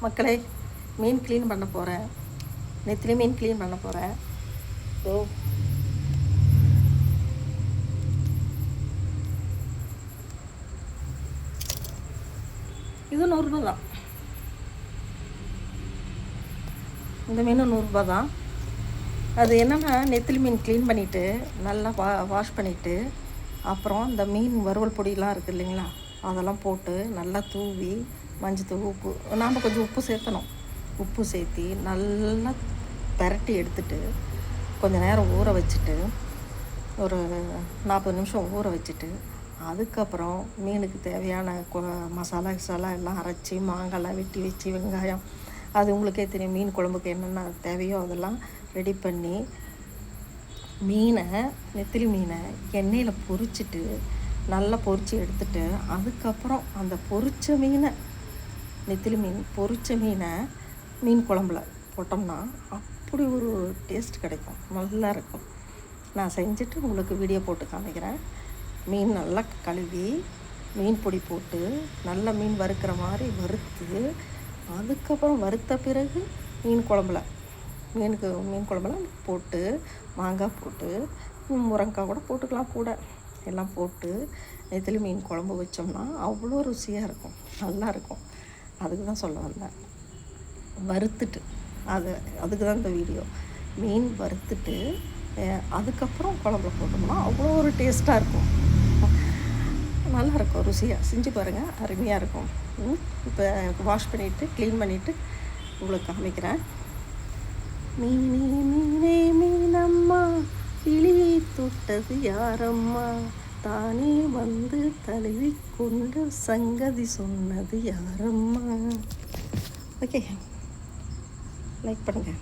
மக்களே, மீன் க்ளீன் பண்ண போகிறேன். நெத்திலி மீன் க்ளீன் பண்ண போகிறேன். ஸோ இது 100 ரூபா தான். இந்த மீன் 100 ரூபா தான். அது என்னென்னா, நெத்திலி மீன் க்ளீன் பண்ணிவிட்டு நல்லா வாஷ் பண்ணிவிட்டு அப்புறம் இந்த மீன் வறுவல் பொடியெலாம் இருக்குது இல்லைங்களா, அதெல்லாம் போட்டு நல்லா தூவி மஞ்சத்தூள் உப்பு, நாம் கொஞ்சம் உப்பு சேர்த்தணும். உப்பு சேர்த்தி நல்லா பெரட்டி எடுத்துட்டு கொஞ்சம் நேரம் ஊற வச்சுட்டு ஒரு 40 நிமிஷம் ஊற வச்சுட்டு அதுக்கப்புறம் மீனுக்கு தேவையான மசாலா கிசாலா எல்லாம் அரைச்சி மாங்காய்லாம் வெட்டி வச்சு வெங்காயம், அது உங்களுக்கே தெரியும், மீன் குழம்புக்கு என்னென்ன தேவையோ அதெல்லாம் ரெடி பண்ணி மீனை, நெத்திலி மீனை எண்ணெயில் பொரிச்சிட்டு நல்லா பொரித்து எடுத்துட்டு அதுக்கப்புறம் அந்த பொரிச்ச மீனை, நெத்திலி மீன் பொரிச்ச மீனை மீன் குழம்புல போட்டோம்னா அப்படி ஒரு டேஸ்ட் கிடைக்கும், நல்லா இருக்கும். நான் செஞ்சுட்டு உங்களுக்கு வீடியோ போட்டு காமிக்கிறேன். மீன் நல்லா கழுவி மீன் பொடி போட்டு நல்லா மீன் வறுக்கிற மாதிரி வறுத்து அதுக்கப்புறம் வறுத்த பிறகு மீன் குழம்புல போட்டு மாங்காய் போட்டு முருங்கைக்காய் கூட போட்டுக்கலாம், கூட எல்லாம் போட்டு நெத்திலி மீன் குழம்பு வச்சோம்னா அவ்வளோ ருசியாக இருக்கும், நல்லாயிருக்கும். அதுக்கு தான் சொல்ல வந்தேன். வறுத்துட்டு அதுக்கு தான் இந்த வீடியோ. மீன் வறுத்துட்டு அதுக்கப்புறம் குழம்புல போட்டோம்னா அவ்வளோ ஒரு டேஸ்ட்டாக இருக்கும், நல்லாயிருக்கும், ருசியாக செஞ்சு பாருங்கள், அருமையாக இருக்கும். இப்போ வாஷ் பண்ணிவிட்டு க்ளீன் பண்ணிவிட்டு உங்களுக்கு காமிக்கிறேன். மீனே மீனே மீனம்மா கிளி தொட்டது யாரம்மா, தானே வந்து தழுவி கொண்டு சங்கதி சொன்னது யாரம்மா. ஓகே, லைக் பண்ணுங்கள்.